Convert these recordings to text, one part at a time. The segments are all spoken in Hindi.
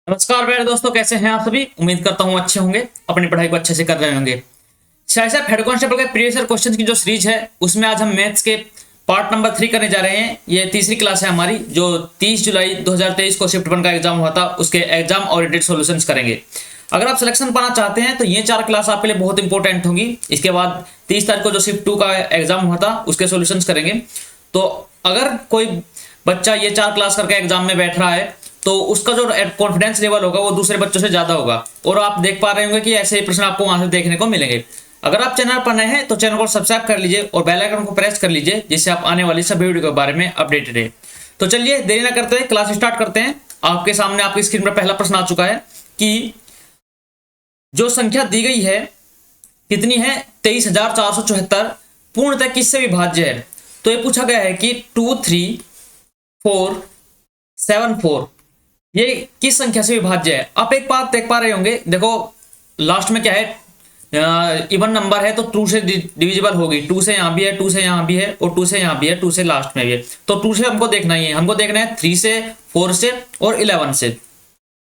नमस्कार मेरे दोस्तों, कैसे हैं आप सभी। उम्मीद करता हूं अच्छे होंगे, अपनी पढ़ाई को अच्छे से कर रहे होंगे। शायद हेड कांस्टेबल के प्रीवियस ईयर क्वेश्चंस की जो सीरीज है उसमें आज हम मैथ्स के पार्ट नंबर 3 करने जा रहे हैं। ये तीसरी क्लास है हमारी, जो 30 जुलाई 2023 को शिफ्ट 1 का एग्जाम हुआ था, उसके एग्जाम ओरिएंटेड सॉल्यूशंस करेंगे। अगर आप सिलेक्शन पाना चाहते हैं तो ये 4 क्लास आपके लिए बहुत इंपॉर्टेंट होंगी। इसके बाद 30 तारीख को जो शिफ्ट 2 का एग्जाम हुआ था उसके सॉल्यूशंस करेंगे। तो अगर कोई बच्चा ये 4 क्लास करके एग्जाम में बैठ रहा है तो उसका जो कॉन्फिडेंस लेवल होगा वो दूसरे बच्चों से ज्यादा होगा। और आप देख पा रहे होंगे कि ऐसे ही प्रश्न आपको वहां से देखने को मिलेंगे। अगर आप चैनल पर नए हैं तो चैनल को सब्सक्राइब कर लीजिए और बेल आइकन को प्रेस कर लीजिए, जिससे आप आने वाली सभी वीडियो के बारे में अपडेटेड रहे। तो चलिए देरी ना करते हुए क्लास स्टार्ट करते हैं। आपके सामने आपकी स्क्रीन पर पहला प्रश्न आ चुका है कि जो संख्या दी गई है कितनी है, 23,474, पूर्णतः किससे विभाज्य है। तो ये पूछा गया है कि 23474 ये किस संख्या से विभाज्य है। आप एक बात देख पा रहे होंगे, देखो लास्ट में क्या है, इवन नंबर है तो 2 से डिविजिबल होगी। 2 से यहां भी है, 2 से यहां भी है और 2 से यहां भी है, 2 से लास्ट में भी है। तो 2 से हमको देखना ही है, हमको देखना है 3 से, 4 से और 11 से।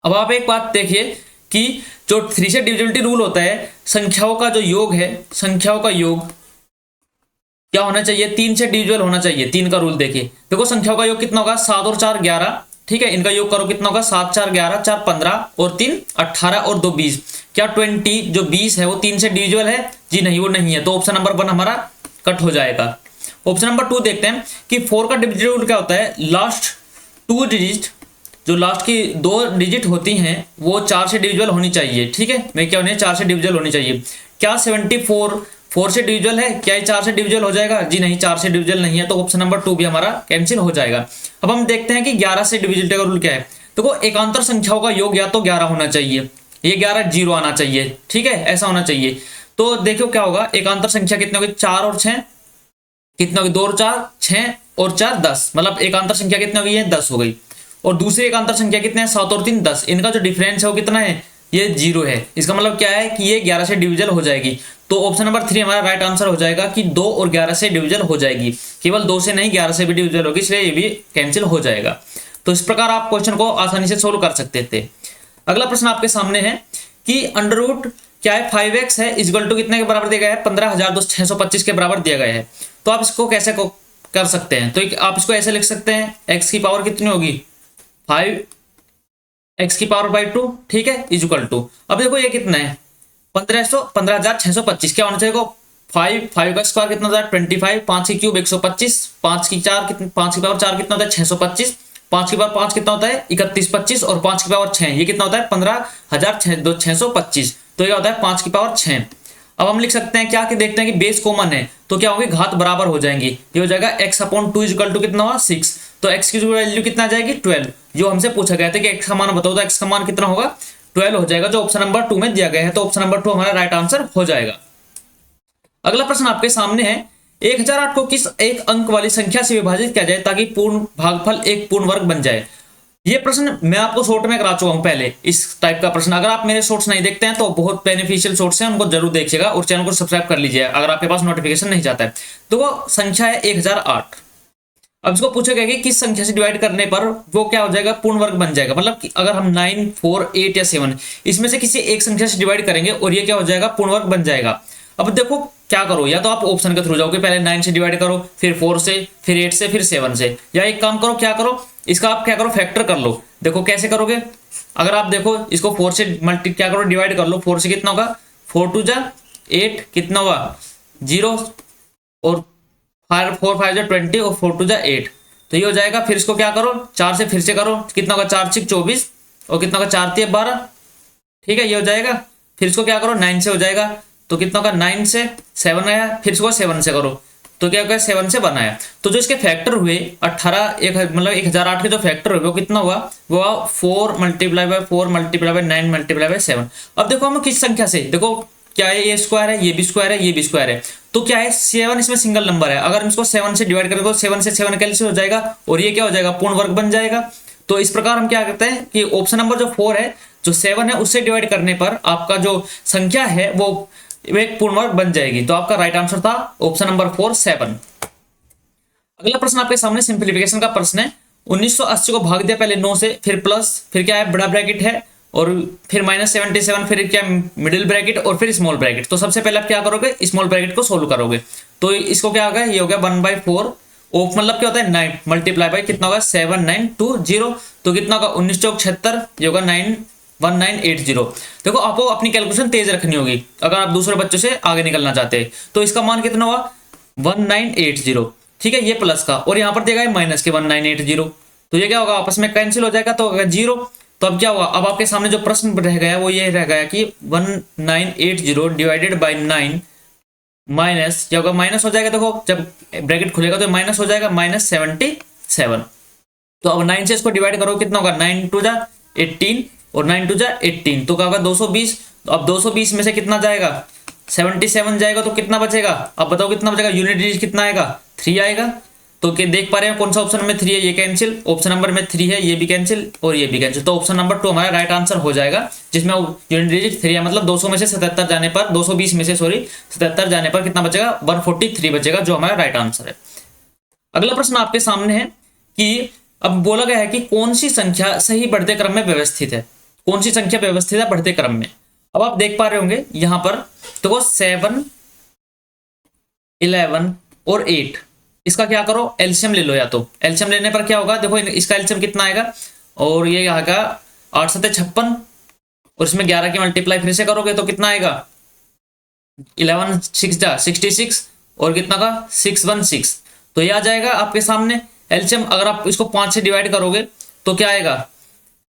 अब आप एक बात देखिए कि जो 3 से डिविजिबिलिटी रूल होता है, संख्याओं का जो योग है, संख्याओं का योग क्या होना चाहिए, 3 से डिविजिबल होना चाहिए। 3 का रूल देखिए, देखो संख्याओं का योग कितना होगा, 7 और 4 11। ठीक है, इनका योग करो कितना होगा, 7 4 11, 4 15 और 3 18 और 2 20। क्या 20 जो 20 है वो 3 से डिविजिबल है? जी नहीं, वो नहीं है। तो ऑप्शन नंबर 1 हमारा कट हो जाएगा। ऑप्शन नंबर 2 देखते हैं कि 4 का डिविजिबल रूल क्या होता है, लास्ट 2 डिजिट, जो लास्ट की 2 डिजिट होती हैं वो 4 से डिविजिबल होनी चाहिए। ठीक है, मैं क्या होनी है, 4 से डिविजिबल होनी चाहिए। क्या 74 4 से डिविजिबल है? क्या ये 4 से डिविजिबल हो जाएगा? जी नहीं, 4 से डिविजिबल नहीं है। तो ऑप्शन नंबर 2 भी हमारा कैंसिल हो जाएगा। अब हम देखते हैं कि 11 से डिविजिबिलिटी का रूल क्या है। देखो एकांतर संख्याओं का योग या तो 11 होना चाहिए, ये 11 जीरो आना चाहिए। ठीक है, ऐसा होना चाहिए। तो देखो क्या होगा, एकांतर संख्या कितने होगी, 4 और 6 कितने होगी, 2 और 4 6 और 4 10, मतलब एकांतर संख्या कितनी हो गई है, 10 हो गई। और दूसरी एकांतर संख्या कितने हैं, 7 और 3 10। इनका जो डिफरेंस है वो कितना है, ये 0 है। इसका मतलब क्या है कि ये 11 से डिविजिबल हो जाएगी। तो ऑप्शन नंबर 3 हमारा राइट आंसर हो जाएगा कि 2 और 11 से डिविजिबल हो जाएगी। केवल 2 से नहीं, 11 से भी डिविजिबल होगी, इसलिए ये भी कैंसिल हो जाएगा। तो इस प्रकार आप क्वेश्चन को आसानी से सोल्व कर सकते थे। अगला प्रश्न आपके सामने है कि अंडर रूट क्या है, 5x है इक्वल टू कितने के बराबर दिया गया है, 15,625 के बराबर दिया गया है। तो आप इसको कैसे कर सकते हैं, तो आप इसको ऐसे लिख सकते हैं, x की पावर कितनी होगी, 5x की पावर बाई 2। ठीक है, इक्वल टू, अब देखो ये कितना है, 15,625। क्या होना चाहिए, 5 का स्क्वायर कितना होता है, 25, 5 की क्यूब 125, 5 की 4 कितनी, 5 की पावर 4 कितना होता है, 625, 5 की पावर 5 कितना होता है, 31 25 और 5 की पावर 6 ये कितना होता है, 15,625। तो ये होता है 5 की पावर 6। अब हम लिख सकते हैं क्या, कि देखते हैं कि बेस कॉमन है तो क्या होगी, घात बराबर हो जाएंगी। ये हो जाएगा x/2 इक्वल टू कितना हुआ, 6। तो x की वैल्यू कितना आ जाएगी, 12। जो हमसे पूछा गया था कि x का मान बताओ, तो x का मान कितना होगा, 12 हो जाएगा, जो ऑप्शन नंबर 2 में दिया गया है। तो ऑप्शन नंबर 2 हमारा राइट आंसर हो जाएगा। अगला प्रश्न आपके सामने है, 1008 को किस एक अंक वाली संख्या से विभाजित किया जाए ताकि पूर्ण भागफल एक पूर्ण वर्ग बन जाए। ये प्रश्न मैं आपको शॉर्ट में करा चुका हूं पहले। इस टाइप का प्रश्न अगर आप मेरे शॉर्ट्स नहीं देखते हैं तो बहुत बेनिफिशियल शॉर्ट्स हैं, उनको जरूर देखिएगा और चैनल को सब्सक्राइब कर लीजिए अगर आपके पास नोटिफिकेशन नहीं जाता है। तो वो संख्या है 1008। अब इसको पूछा गया कि किस संख्या से डिवाइड करने पर वो क्या हो जाएगा, पूर्ण वर्ग बन जाएगा। मतलब कि अगर हम 9 4 8 या 7 इसमें से किसी एक संख्या से डिवाइड करेंगे और ये क्या हो जाएगा, पूर्ण वर्ग बन जाएगा। अब देखो क्या करो, या तो आप ऑप्शन के थ्रू जाओगे, पहले 9 से डिवाइड करो, फिर 4 से, फिर 8 से, फिर 7 से, या एक काम करो, क्या करो, इसका आप क्या करो, फैक्टर कर लो। देखो कैसे करोगे, अगर आप देखो इसको 4 से क्या करो, डिवाइड कर लो। 4 से कितना होगा, 4 2 जा 8 कितना हुआ 0 और 4 5 जा 20 और 4 2 जा 8। तो ये हो जाएगा। फिर इसको क्या करो, 4 से फिर से करो, कितना होगा, 4 6 24 और कितना होगा, 4 3 12। ठीक है, ये हो जाएगा। फिर इसको क्या करो, 9 से हो जाएगा, तो कितना होगा, 9 से 7 आया, फिर इसको 7 से करो तो क्या होगा, 7 से बनाया। तो जो इसके फैक्टर हुए 18 मतलब 1008 के जो फैक्टर हुए वो कितना हुआ, वो 4 multiply by 4 multiply by 9 multiply by 7। अब देखो हम किस संख्या से, देखो क्या है, ये स्क्वायर है, ये भी स्क्वायर है, ये भी स्क्वायर है। तो क्या है, 7 इसमें सिंगल नंबर है, अगर हम इसको 7 से डिवाइड करें तो 7 से 7 कैंसिल हो जाएगा और ये क्या हो जाएगा, पूर्ण वर्ग बन जाएगा। तो इस प्रकार हम क्या करते हैं कि ऑप्शन नंबर जो 4 है, जो 7 है उससे डिवाइड करने पर आपका जो संख्या है वो एक पूर्ण वर्ग बन जाएगी। तो आपका राइट आंसर था ऑप्शन नंबर 4 7। अगला प्रश्न आपके सामने सिंप्लीफिकेशन का प्रश्न है। 1980 को भाग दिया पहले 9 से, फिर प्लस, फिर क्या है बड़ा ब्रैकेट है, और फिर -77, फिर क्या मिडिल ब्रैकेट और फिर स्मॉल ब्रैकेट। तो सबसे पहले आप क्या करोगे, स्मॉल ब्रैकेट को सोल्व करोगे। तो इसको क्या होगा, ये हो गया 1/4 ऑफ मतलब क्या होता है 9 मल्टीप्लाई बाई कितना होगा 7920, तो कितना होगा 19 चौक 76, ये होगा 91980। देखो आपको अपनी कैलकुलेशन तेज रखनी होगी अगर आप दूसरे बच्चों से आगे निकलना चाहते हैं। तो इसका मान कितना हुआ 1980, ठीक है, ये प्लस का, और यहाँ पर देगा माइनस के 1980, तो ये क्या होगा आपस में कैंसिल हो जाएगा, तो होगा 0। तो अब क्या हुआ, अब आपके सामने जो प्रश्न रह गया वो ये रह गया कि 1980 डिवाइडेड बाई 9 माइनस, क्या होगा माइनस हो जाएगा, देखो जब ब्रैकेट खुलेगा तो माइनस हो जाएगा -77। तो अब 9 से इसको डिवाइड करो, कितना होगा 9 2 जा 18 और 9 2 जा 18, तो क्या होगा 220। तो अब 220 में से कितना जाएगा 77 जाएगा, तो कितना बचेगा, अब बताओ कितना बचेगा, यूनिट डिजिट कितना आएगा 3 आएगा। तो क्या देख पा रहे हैं कौन सा ऑप्शन में 3 है, ये कैंसिल, ऑप्शन नंबर में 3 है, ये भी कैंसिल और ये भी कैंसिल। तो ऑप्शन नंबर 2 हमारा राइट आंसर हो जाएगा, जिसमें यूनिट डिजिट 3 है, मतलब 200 में से 77 जाने पर, 220 में से सॉरी 77 जाने पर कितना बचेगा 143 बचेगा, जो हमारा राइट आंसर है। अगला प्रश्न आपके सामने है कि अब बोला गया है कि कौन सी संख्या सही बढ़ते क्रम में व्यवस्थित है, कौन सी संख्या व्यवस्थित है बढ़ते क्रम में। अब आप देख पा रहे होंगे यहां पर देखो 7 11 और 8, इसका क्या करो एलसीएम ले लो, या तो एलसीएम लेने पर क्या होगा, देखो इसका एलसीएम कितना आएगा, और ये आएगा 8 7 56, और इसमें 11 की मल्टीप्लाई फिर से करोगे तो कितना आएगा 11 6 जा 66, और कितना का 616, तो ये आ जाएगा आपके सामने एलसीएम। अगर आप इसको 5 से डिवाइड करोगे तो क्या आएगा,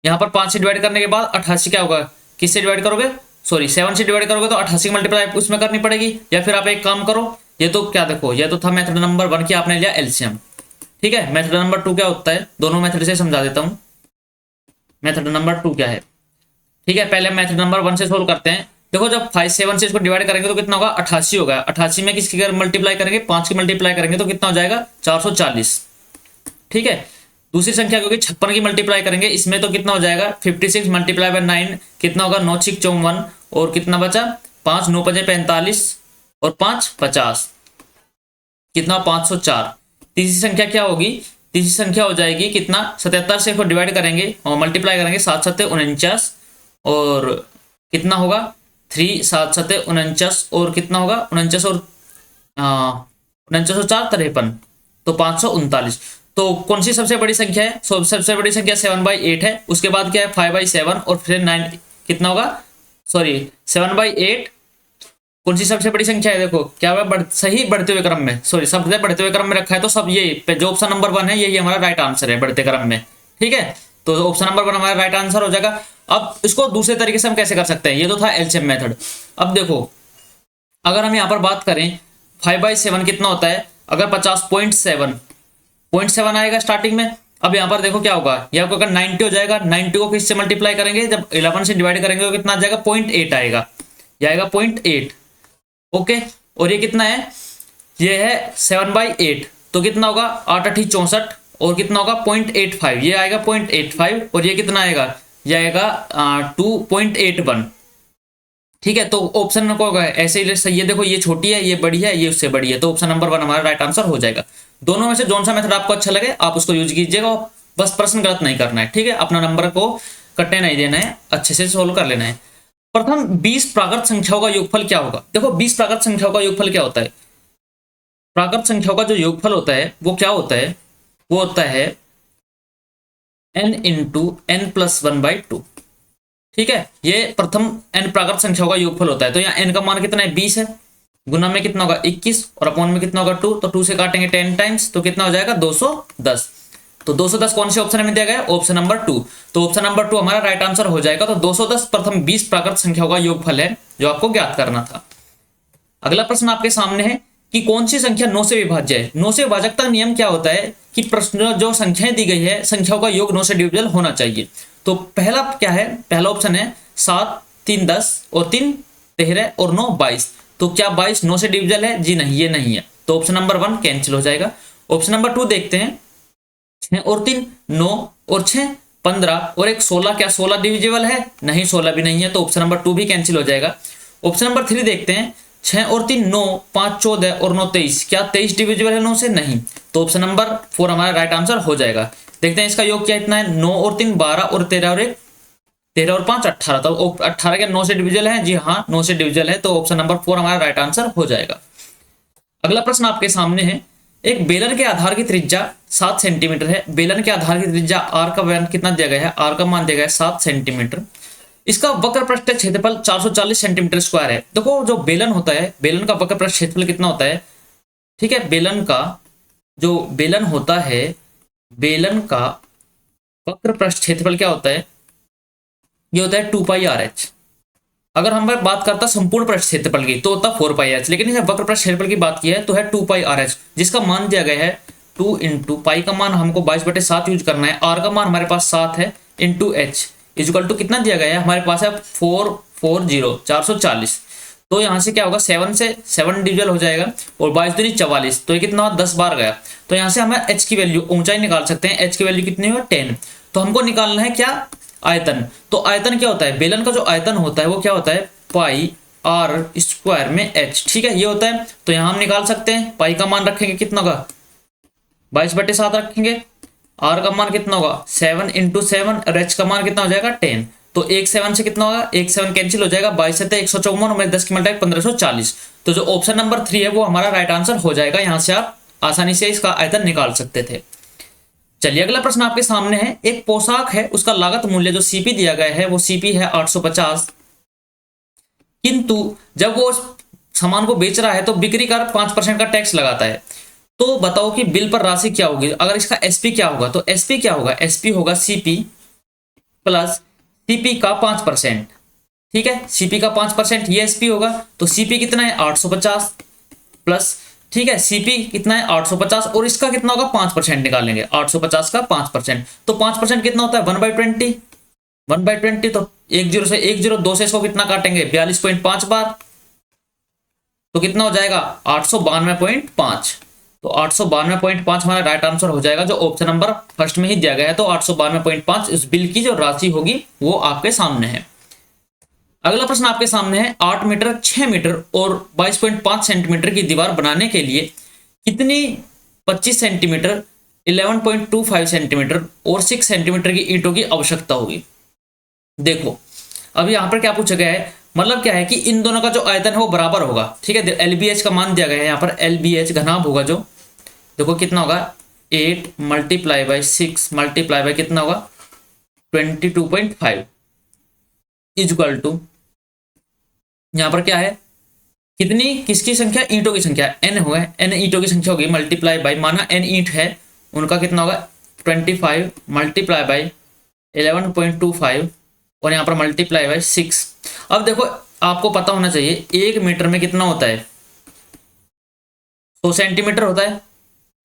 यहाँ पर 5 से डिवाइड करने के बाद 88 क्या होगा, किससे डिवाइड करोगे, सॉरी 7 से डिवाइड करोगे तो 88 की मल्टीप्लाई उसमें करनी पड़ेगी, या फिर आप एक काम करो, ये तो क्या देखो ये तो था मेथड नंबर 1 की आपने लिया एलसीएम, ठीक है। मेथड नंबर 2 क्या होता है, दोनों मेथड से समझा देता हूं मेथड नंबर 2 क्या है, ठीक है। पहले मेथड नंबर 1 से सोल्व करते हैं। देखो जब 7 से इसको डिवाइड करेंगे तो कितना होगा 88 होगा, 88 में किसकी मल्टीप्लाई करेंगे 5 की मल्टीप्लाई करेंगे तो कितना हो जाएगा 440, ठीक है। दूसरी संख्या क्योंकि 56 की मल्टीप्लाई करेंगे इसमें तो कितना हो जाएगा 56 मल्टीप्लाई बाय 9 कितना होगा 9 6 54, और कितना बचा 5 9 5 45 और 5 50, कितना 504। तीसरी संख्या क्या होगी, तीसरी संख्या हो जाएगी कितना 77 से इसको डिवाइड करेंगे और मल्टीप्लाई करेंगे 7 7 49, और कितना होगा 3 7 7 49, और कितना होगा 49 और 49 और 4 53, तो 539। तो कौन सी सबसे बड़ी संख्या है, सबसे बड़ी संख्या 7/8 है, उसके बाद क्या है 5/7 और फिर 9 कितना होगा, सॉरी 7/8 कौन सी सबसे बड़ी संख्या है, देखो क्या है सही बढ़ते हुए क्रम में, सॉरी सबसे बढ़ते हुए क्रम में रखा है, तो सब ये जो ऑप्शन नंबर 1 है यही हमारा राइट आंसर है बढ़ते क्रम में, ठीक है। तो ऑप्शन नंबर 1 हमारा राइट आंसर हो जाएगा। अब इसको दूसरे तरीके से हम कैसे कर सकते हैं, ये तो था एलसीएम मेथड। अब देखो अगर हम यहाँ पर बात करें 5/7 कितना होता है, अगर 50.7 आएगा स्टार्टिंग में। अब यहाँ पर देखो क्या होगा, यहाँ को अगर 90 हो जाएगा, 90 को किससे मल्टीप्लाई करेंगे, जब 11 से डिवाइड करेंगे तो कितना आ जाएगा 0.8 आएगा, यह आएगा 0.8, ओके। और ये कितना है, ये है 7/8, तो कितना होगा 8 8 64, और कितना होगा 0.85, ये आएगा 0.85, और ये कितना आएगा, ये आएगा 2.81, ठीक है। तो ऑप्शन को होगा ऐसे ही सही है, देखो ये छोटी है ये बड़ी है ये उससे बड़ी है, तो ऑप्शन नंबर 1 हमारा राइट आंसर हो जाएगा। दोनों में से जोन सा मेथड आपको अच्छा लगे आप उसको यूज कीजिएगा, बस प्रश्न गलत नहीं करना है, ठीक है। अपना नंबर को कटने नहीं देना है, अच्छे से सोल्व कर लेना है। प्रथम 20 प्राकृत संख्याओं का योगफल क्या होगा, देखो 20 प्राकृत संख्याओं का योगफल क्या होता है, प्राकृत संख्याओं का जो योगफल होता है वो क्या होता है, वो होता है n × n + 1/2, ठीक है। ये प्रथम n प्राकृत संख्याओं का योगफल होता है। तो यहाँ n का मान कितना है 20 है, गुना में कितना होगा 21, और अपॉन में कितना होगा 2, तो 2 से काटेंगे 10 टाइम्स, तो कितना हो जाएगा 210। तो 210 कौन से ऑप्शन में दिया गया है, ऑप्शन नंबर 2, तो ऑप्शन नंबर 2 हमारा राइट आंसर हो जाएगा। तो 210 प्रथम 20 प्राकृत संख्याओं का योगफल है जो आपको ज्ञात करना था। अगला प्रश्न आपके सामने है कि कौन सी संख्या 9 से विभाज्य है। 9 से विभाजकता नियम क्या होता है कि प्रश्न जो संख्याएं दी गई है संख्याओं का योग 9 से डिविजिबल होना चाहिए। तो पहला क्या है, पहला ऑप्शन है 7 3 10 और 3 13 और 9 22, तो क्या 22 9 से डिविजिबल है, जी नहीं ये नहीं है, तो ऑप्शन नंबर 1 कैंसिल हो जाएगा। ऑप्शन नंबर 2 देखते हैं, 6 और 3 9 और 6 15 और एक 16, क्या 16 डिविजिबल है, नहीं 16 भी नहीं है, तो ऑप्शन नंबर 2 भी कैंसिल हो जाएगा। ऑप्शन नंबर 3 देखते हैं, 6 और 3 9 5 14 और 9 23, क्या 23 डिविजिबल है 9 से, नहीं, तो ऑप्शन नंबर 4 हमारा राइट आंसर हो जाएगा। देखते हैं इसका योग क्या इतना है, 9 और 3 12 और 13 और 1 13 और 5 18, तो 18 के 9 से डिविजल है, जी हाँ 9 से डिविजल है, तो ऑप्शन नंबर 4 हमारा राइट आंसर हो जाएगा। अगला प्रश्न आपके सामने है, एक बेलन के आधार की त्रिज्या 7 सेंटीमीटर है। बेलन के आधार की त्रिज्या आर का मान कितना दिया गया है, आर का मान दिया गया है 7 सेंटीमीटर। इसका वक्र पृष्ठ क्षेत्रफल 440 सेंटीमीटर स्क्वायर है। देखो जो बेलन होता है, बेलन का वक्र पृष्ठ क्षेत्रफल कितना होता है, ठीक है, बेलन का जो बेलन होता है, बेलन का वक्र पृष्ठ क्षेत्रफल क्या होता है, ये होता है 2 पाई आर एच। अगर हम बात करता संपूर्ण पृष्ठ क्षेत्रफल की तो होता 4 पाई एच, लेकिन वक्र पृष्ठ क्षेत्रफल की बात की है तो है 2 पाई आर एच, जिसका मान दिया गया है 2 इंटू पाई का मान हमको 22/7 यूज करना है, आर का मान हमारे पास 7 है, इंटू एच इक्वल टू कितना दिया गया है हमारे पास है 440। तो यहाँ से क्या होगा, 7 से 7 डिविजल हो जाएगा और 22 दूनी 44, तो ये कितना 10 बार गया। तो यहाँ से हमें एच की वैल्यू ऊंचाई निकाल सकते हैं, एच की वैल्यू कितनी होगा 10। तो हमको निकालना है क्या, आयतन। तो आयतन क्या होता है, बेलन का जो आयतन होता है वो क्या होता है, पाई आर स्क्वायर में एच, ठीक है, ये होता है। तो यहाँ हम निकाल सकते हैं, पाई का मान रखेंगे कितना होगा 22/7 रखेंगे, आर का मान कितना होगा 7 इंटू 7 और एच का मान कितना हो जाएगा 10। तो 1 7 से कितना होगा, 1 7 कैंसिल हो जाएगा, 22 से 154 और 10 की मल्टीप्लाई 1540। तो जो ऑप्शन नंबर 3 है वो हमारा राइट आंसर हो जाएगा। यहाँ से आप आसानी से इसका आयतन निकाल सकते थे। चलिए अगला प्रश्न आपके सामने है, एक पोशाक है उसका लागत मूल्य जो सीपी दिया गया है वो सीपी है 850, किंतु जब वो सामान को बेच रहा है तो बिक्री कर 5% का टैक्स लगाता है। तो बताओ कि बिल पर राशि क्या होगी, अगर इसका एसपी क्या होगा, तो एसपी क्या होगा, एसपी होगा सीपी प्लस सीपी का 5%, ठीक है, सीपी का 5% ये एसपी होगा। तो सीपी कितना है 850 प्लस, ठीक है, सीपी कितना है 850 और इसका कितना होगा 5% निकालेंगे, 850 का 5%, तो 5% कितना होता है 1/20, 1/20। तो 10 से 102 से इसको कितना काटेंगे 42.5 बार, तो कितना हो जाएगा 892.5। तो 892.5 हमारा राइट आंसर हो जाएगा, जो ऑप्शन नंबर फर्स्ट में ही दिया गया है। तो 892.5 इस बिल की जो राशि होगी वो आपके सामने है। अगला प्रश्न आपके सामने है, 8 मीटर 6 मीटर और 22.5 सेंटीमीटर की दीवार बनाने के लिए कितनी 25 सेंटीमीटर 11.25 सेंटीमीटर और 6 सेंटीमीटर की ईंटों की आवश्यकता होगी। देखो अब यहाँ पर क्या पूछा गया है, मतलब क्या है कि इन दोनों का जो आयतन है वो बराबर होगा, ठीक है, एलबीएच का मान दिया गया है यहाँ पर, एलबीएच घनाभ होगा जो, देखो कितना होगा 8 मल्टीप्लाई बाई 6 मल्टीप्लाई बाई कितना होगा 22.5 इक्वल टू, यहाँ पर क्या है कितनी किसकी संख्या, ईंटों की संख्या n होगा, n ईंटों की संख्या होगी मल्टीप्लाई बाई, माना n ईंट है उनका कितना होगा 25 मल्टीप्लाई बाई 11.25 और यहाँ पर मल्टीप्लाई बाई 6। अब देखो आपको पता होना चाहिए 1 मीटर में कितना होता है 100 सेंटीमीटर होता है,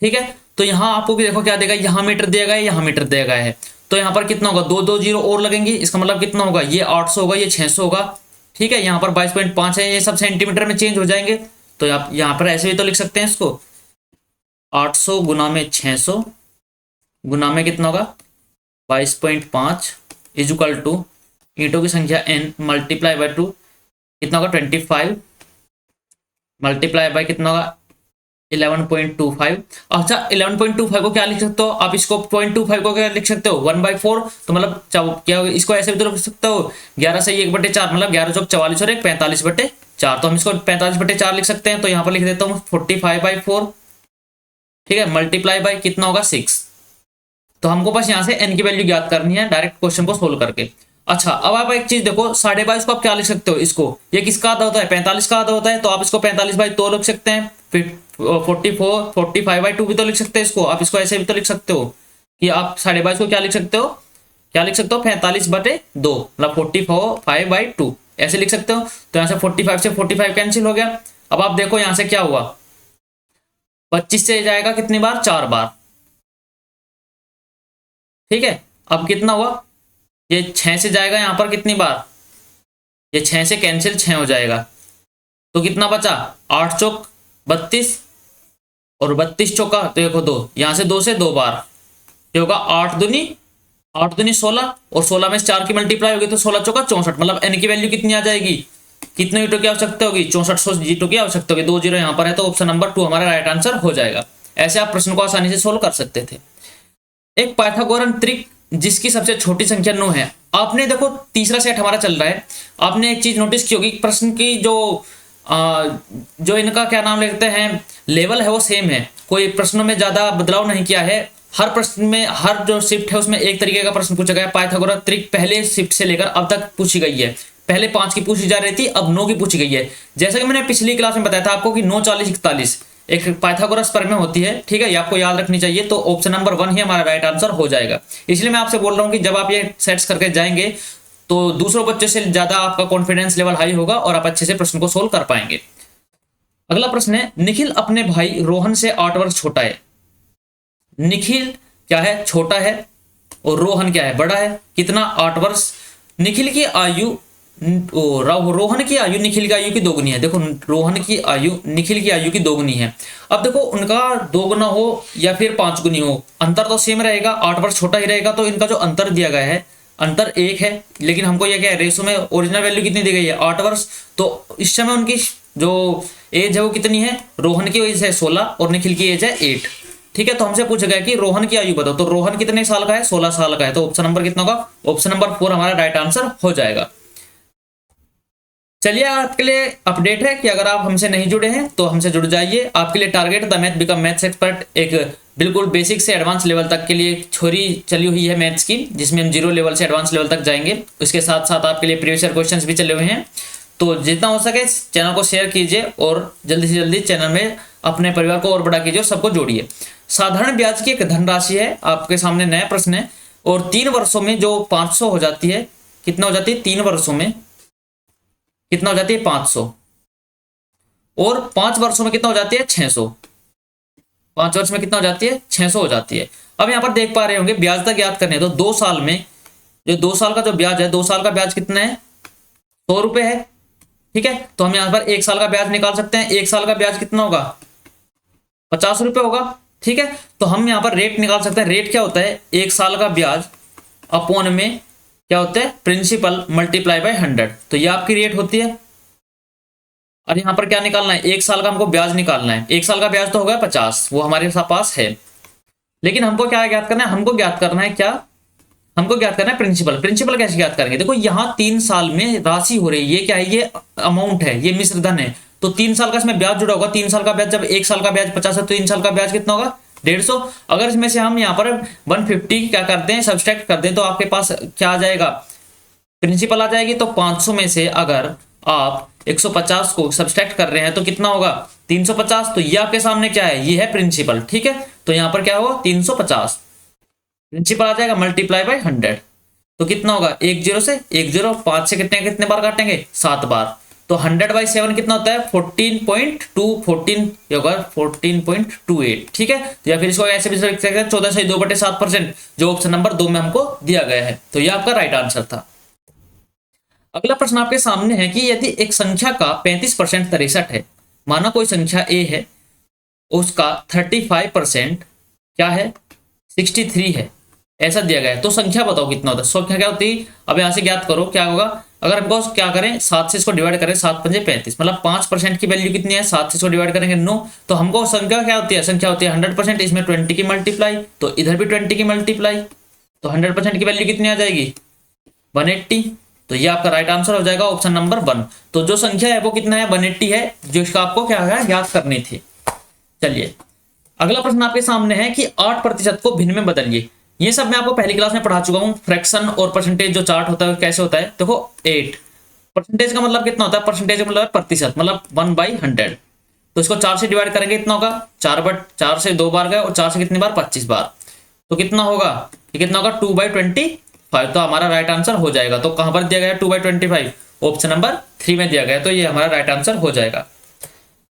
ठीक है। तो यहाँ आपको देखो क्या देगा, यहाँ मीटर दिया गया है, यहाँ मीटर दिया गया है, तो यहाँ पर कितना होगा 2 0 और लगेंगे, इसका मतलब कितना होगा ये 800 होगा, ये 600 होगा, ठीक है। यहाँ पर 22.5 है, ये सब सेंटीमीटर में चेंज हो जाएंगे। तो आप यहाँ पर ऐसे भी तो लिख सकते हैं इसको 800 गुना में 600 गुना में कितना होगा 22.5 इक्वल टू ईंटों की संख्या n मल्टीप्लाई बाय 2 कितना होगा 25 मल्टीप्लाई बाय कितना होगा 11.25। अच्छा 11.25 को क्या लिख सकते हो आप, इसको 0.25 को क्या लिख सकते हो 1/4। तो मतलब क्या होगा, इसको ऐसे भी तो लिख सकते हो 11 से 1/4 मतलब 11 चौक 44 और 1 45/4, तो हम इसको 45/4 लिख सकते हैं। तो यहाँ पर लिख देता हूँ 45/4, ठीक है, मल्टीप्लाई बाय कितना होगा 6। तो हमको बस यहाँ से n की वैल्यू ज्ञात करनी है डायरेक्ट क्वेश्चन को सोल्व करके। अच्छा अब आप एक चीज देखो 22.5 को आप क्या लिख सकते हो, इसको ये किसका आधा होता है 45 का आधा होता है, तो आप इसको 45/2 लिख सकते हैं, फिर 45/2 भी तो लिख सकते हैं इसको, आप इसको ऐसे भी तो लिख सकते हो कि आप 22.5 को क्या लिख सकते हो 45/2 मतलब 45/2 ऐसे लिख सकते हो। तो यहाँ से 45 से 45 कैंसिल हो गया। अब आप देखो यहाँ से क्या हुआ 25 से जाएगा कितनी बार 4 बार, ठीक है। अब कितना हुआ ये 6 से जाएगा यहाँ पर कितनी बार, ये 6 से कैंसिल 6 हो जाएगा, तो कितना बचा 8 चौक 32 और 32 चौका तो देखो 2, यहाँ से 2 से 2 बार ये होगा 8 दूनी 16 और 16 में 4 की मल्टीप्लाई होगी तो 16 चौका 64, मतलब n की वैल्यू कितनी आ जाएगी, कितने ईंटों की आवश्यकता होगी 6400 ईंटों की आवश्यकता होगी। 2 0 यहाँ पर है तो ऑप्शन नंबर 2 हमारा राइट आंसर हो जाएगा। ऐसे आप प्रश्न को आसानी से सोल्व कर सकते थे। एक पाइथागोरन त्रिक जिसकी सबसे छोटी संख्या 9 है। आपने देखो तीसरा सेट हमारा चल रहा है, आपने एक चीज नोटिस की होगी, प्रश्न की जो इनका क्या नाम लेते हैं लेवल है वो सेम है, कोई प्रश्नों में ज्यादा बदलाव नहीं किया है। हर प्रश्न में हर जो शिफ्ट है उसमें एक तरीके का प्रश्न पूछा गया है। पाइथागोरस त्रिक पहले शिफ्ट से लेकर अब तक पूछी गई है। पहले 5 की पूछी जा रही थी, अब 9 की पूछी गई है। जैसा कि मैंने पिछली क्लास में बताया था आपको कि 9, 40, 41 एक पाइथागोरस प्रमेय होती है, ठीक है, ये आपको याद रखनी चाहिए। तो ऑप्शन नंबर 1 ही हमारा राइट आंसर हो जाएगा। इसलिए मैं आपसे बोल रहा हूं कि जब आप ये सेट्स करके जाएंगे तो दूसरों बच्चों से ज्यादा आपका कॉन्फिडेंस लेवल हाई होगा और आप अच्छे से प्रश्न को सोल्व कर पाएंगे। अगला प्रश्न है, निखिल अपने भाई रोहन से 8 वर्ष छोटा है। निखिल क्या है, छोटा है, और रोहन क्या है, बड़ा है। कितना, 8 वर्ष। निखिल की आयु रोहन की आयु निखिल की आयु की दोगुनी है। देखो रोहन की आयु निखिल की आयु की दोगुनी है। अब देखो उनका 2 गुना हो या फिर 5 गुनी हो, अंतर तो सेम रहेगा, 8 वर्ष छोटा ही रहेगा। तो इनका जो अंतर दिया गया है, अंतर 1 है, लेकिन हमको यह क्या है, रेशो में ओरिजिनल वैल्यू कितनी दी गई है, 8 वर्ष। तो इस समय उनकी जो एज है वो कितनी है, रोहन की एज है 16 और निखिल की एज है 8। ठीक है, तो हमसे पूछा गया कि रोहन की आयु बताओ, तो रोहन कितने साल का है, 16 साल का है। तो ऑप्शन नंबर कितना होगा, ऑप्शन नंबर 4 हमारा राइट आंसर हो जाएगा। चलिए आपके लिए अपडेट है कि अगर आप हमसे नहीं जुड़े हैं तो हमसे जुड़ जाइए। आपके लिए target the math become maths expert एक बिल्कुल बेसिक से एडवांस लेवल तक के लिए छोरी चली हुई है मैथ्स की, जिसमें हम 0 लेवल से एडवांस लेवल तक जाएंगे। उसके साथ साथ आपके लिए प्रीवियस ईयर क्वेश्चंस भी चले हुए हैं। तो जितना हो सके चैनल को शेयर कीजिए और जल्दी से जल्दी चैनल में अपने परिवार को और बड़ा कीजिए और सबको जोड़िए। साधारण ब्याज की एक धनराशि है, आपके सामने नया प्रश्न है, और 3 वर्षों में जो 500 हो जाती है, कितना हो जाती है, 3 वर्षों में कितना हो जाती है, 500, और 5 वर्षों में कितना हो जाती है, 600। 5 वर्ष में कितना हो जाती है, 600 हो जाती है। अब यहाँ पर देख पा रहे होंगे ब्याज दर ज्ञात करने, तो 2 साल में जो 2 साल का जो ब्याज है, 2 साल का ब्याज कितना है, 100 रुपए है। ठीक है, तो हम यहाँ पर 1 साल का ब्याज निकाल सकते हैं। 1 साल का ब्याज कितना होगा, 50 रुपए होगा। ठीक है, तो हम यहाँ पर रेट निकाल सकते हैं। रेट क्या होता है, 1 साल का ब्याज अपॉन में क्या होता है, प्रिंसिपल मल्टीप्लाई बाय 100। तो ये आपकी रेट होती है। और यहाँ पर क्या निकालना है, 1 साल का हमको ब्याज निकालना है। 1 साल का ब्याज तो हो गया 50, वो हमारे पास है। लेकिन हमको क्या ज्ञात करना है, हमको ज्ञात करना है क्या, हमको ज्ञात करना है प्रिंसिपल। प्रिंसिपल कैसे ज्ञात करेंगे, देखो यहाँ 3 साल में राशि हो रही है, ये क्या है, ये अमाउंट है, ये मिश्र धन है। तो 3 साल का इसमें ब्याज जुड़ा होगा। 3 साल का ब्याज, जब 1 साल का ब्याज 50 है तो 3 साल का ब्याज कितना होगा, 150। अगर इसमें से हम यहाँ पर 150 क्या करते हैं, सब्सट्रैक्ट कर दें, तो आपके पास क्या आ जाएगा, प्रिंसिपल आ जाएगी। तो 500 में से अगर आप 150 को सब्सट्रैक्ट कर रहे हैं तो कितना होगा, 350। तो ये आपके सामने क्या है, ये है प्रिंसिपल। ठीक है, तो यहाँ पर क्या होगा, 350 प्रिंसिपल आ जाएगा मल्टीप्लाई बाय 100। तो कितना होगा, 1 0 से 1 0, 5 से कितने बार काटेंगे, 7 बार। तो 100/7 कितना होता है, 14.28। ठीक है, तो या फिर इसको ऐसे भी लिख सकते हैं 14 से 2/7%, जो ऑप्शन नंबर 2 में हमको दिया गया है। तो ये आपका राइट आंसर था। अगला प्रश्न आपके सामने है कि यदि एक संख्या का 35% 63 है, माना कोई संख्या ए है, उसका 35% क्या है, 63 है, ऐसा दिया गया है, तो संख्या बताओ कितना होता है। संख्या क्या होती है, अब यहां से ज्ञात करो क्या होगा। अगर हमको क्या करें, 7 से इसको डिवाइड करें, 7 पंजे 35, मतलब 5% की वैल्यू कितनी है, 7 से इसको डिवाइड करेंगे 9। तो हमको संख्या क्या होती है, संख्या होती है 100%, इसमें 20 की मल्टीप्लाई, तो इधर भी 20 की मल्टीप्लाई, तो 100% की वैल्यू कितनी आ जाएगी, 180। तो ये आपका राइट आंसर हो जाएगा ऑप्शन नंबर 1। तो जो संख्या है वो कितना है, 180 है, जो इसका आपको क्या है, ज्ञात करनी थी। चलिए अगला प्रश्न आपके सामने है कि 8% को भिन्न में बदलिए। ये सब मैं आपको पहली क्लास में पढ़ा चुका हूं। फ्रैक्शन और परसेंटेज जो चार्ट होता है कैसे होता है, देखो 8 परसेंटेज का मतलब कितना होता है, परसेंटेज का मतलब है प्रतिशत, मतलब 1/100। तो इसको 4 से डिवाइड करेंगे, कितना होगा, 4 से 2 बार गए, और 4 से कितनी बार, 25 बार। तो कितना होगा, ये कितना होगा, 2/25। तो हमारा राइट आंसर हो जाएगा। तो कहां पर दिया गया 2/25, ऑप्शन नंबर 3 में दिया गया, तो ये हमारा राइट आंसर हो जाएगा।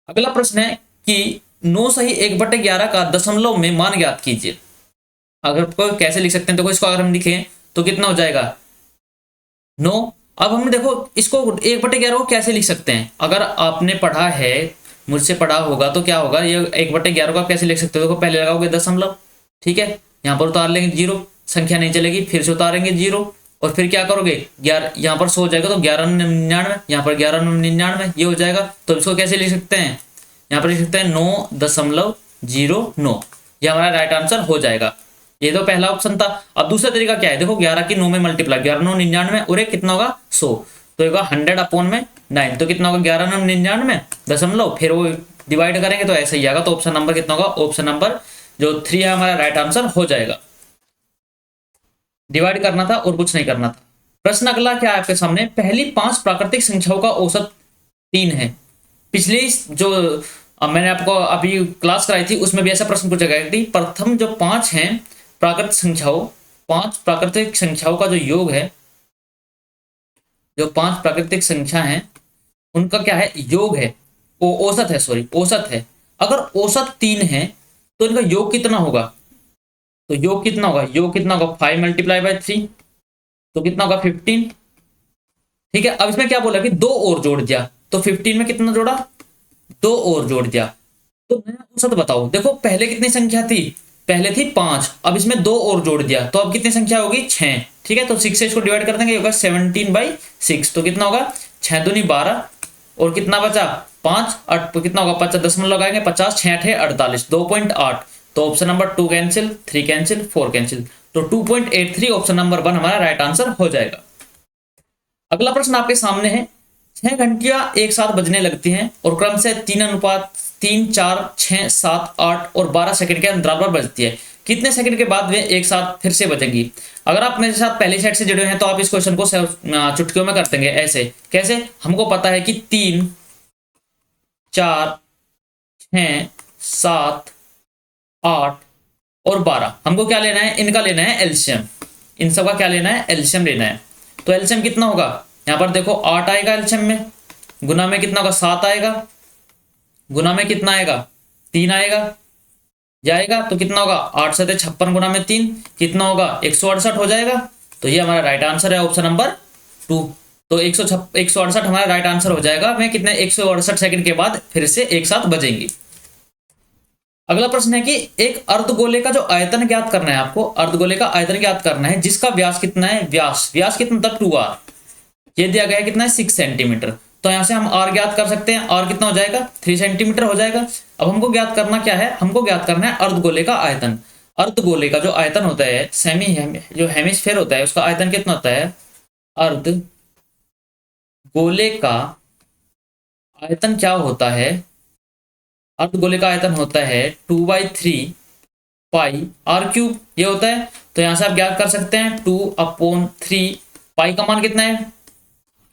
अगला प्रश्न है कि 9 सही 1/11 का दशमलव में मान ज्ञात कीजिए। अगर को कैसे लिख सकते हैं, देखो इसको अगर हम लिखें तो कितना हो जाएगा, 9। अब हमने देखो इसको 1/11 को कैसे लिख सकते हैं, अगर आपने पढ़ा है, मुझसे पढ़ा होगा, तो क्या होगा, ये 1/11 को आप कैसे लिख सकते हो, देखो पहले लगाओगे दशमलव, ठीक है, यहाँ पर उतार लेंगे 0, संख्या नहीं चलेगी, फिर से उतारेंगे 0, और फिर क्या करोगे, 11 यहाँ पर 100 हो जाएगा, तो 1199, यहाँ पर 1199 ये हो जाएगा। तो इसको कैसे लिख सकते हैं, यहाँ पर लिख सकते हैं 9.09, ये हमारा राइट आंसर हो जाएगा। ये तो पहला ऑप्शन था। अब दूसरा तरीका क्या है, देखो 11 की 9 में मल्टीप्लाई, 11 9 99 और एक कितना होगा 100, तो होगा 100/9, तो कितना होगा 11 9 99 दशमलव, फिर वो डिवाइड करेंगे तो ऐसा ही आएगा। तो ऑप्शन नंबर कितना होगा, ऑप्शन नंबर जो 3 है हमारा राइट आंसर हो जाएगा। डिवाइड करना था और कुछ नहीं करना था। प्रश्न अगला क्या है आपके सामने, पहली 5 प्राकृतिक संख्याओं का औसत 3 है। पिछली जो मैंने आपको अभी क्लास कराई थी उसमें भी ऐसा प्रश्न पूछा गया कि प्रथम जो 5 हैं प्राकृतिक संख्याओं, 5 प्राकृतिक संख्याओं का जो योग है, जो 5 प्राकृतिक संख्या है उनका क्या है, योग है, वो औसत है, सॉरी औसत है। अगर औसत 3 है तो इनका योग कितना होगा, तो योग कितना होगा, योग कितना होगा 5 × 3, तो कितना होगा 15। ठीक है, अब इसमें क्या बोला कि 2 और जोड़ दिया, तो 15 में कितना जोड़ा, 2 और जोड़ दिया, तो नया औसत बताओ। देखो पहले कितनी संख्या थी, पहले थी 5, अब इसमें 2 और जोड़ दिया तो अब कितनी संख्या होगी 6। ठीक है, तो 6 से इसको डिवाइड कर देंगे, होगा 17/6, तो कितना होगा 6 दूनी 12 और कितना बचा 5 8, तो कितना होगा 50 दशमलव लगाएंगे, 50 6 8 48 2.8, तो option number 2 cancel, 3 cancel, 4 cancel, तो 2.83 ऑप्शन नंबर 1 हमारा राइट आंसर हो जाएगा। अगला प्रश्न आपके सामने है, 6 घंटियां एक साथ बजने लगती हैं और क्रम से 3:3 4 6 7 8 और 12 सेकंड के अंतराल पर बजती है, कितने सेकंड के बाद वे एक साथ फिर से बजेंगी। अगर आप मेरे साथ पहले सेट से जुड़े हैं तो आप इस क्वेश्चन को चुटकियों में कर देंगे। ऐसे कैसे, हमको पता है कि 3 4 6 7 8 और 12, हमको क्या लेना है, इनका लेना है एलसीएम, इन सबका क्या लेना है, एलसीएम लेना है। तो एलसीएम कितना होगा, यहां पर देखो 8 आएगा एलसीएम में, गुना में कितना होगा 7 आएगा, गुना में कितना आएगा 3 आएगा, जाएगा तो कितना होगा 8 7 56 गुना में 3 कितना होगा 168 हो जाएगा। तो ये हमारा राइट आंसर है ऑप्शन नंबर 2। तो 168 हमारा राइट आंसर हो जाएगा। मैं कितने 168 सेकंड के बाद फिर से एक साथ बजेंगी। अगला प्रश्न है कि एक अर्धगोले का जो आयतन ज्ञात करना है, आपको अर्धगोले का आयतन ज्ञात करना है जिसका व्यास कितना है, व्यास कितना था 2r, ये दिया गया है कितना है 6 सेंटीमीटर। तो यहां से हम r ज्ञात कर सकते हैं, r कितना हो जाएगा 3 सेंटीमीटर हो जाएगा। अब हमको ज्ञात करना क्या है, हमको ज्ञात करना है अर्धगोले का आयतन। अर्धगोले का जो आयतन होता है, जो हेमिस्फेयर होता है उसका आयतन कितना होता है, अर्धगोले का आयतन क्या होता है, अर्धगोले का आयतन होता है 2/3 पाई r³ ये होता है। तो यहां से आप ज्ञात कर सकते हैं 2/3 पाई का मान कितना है,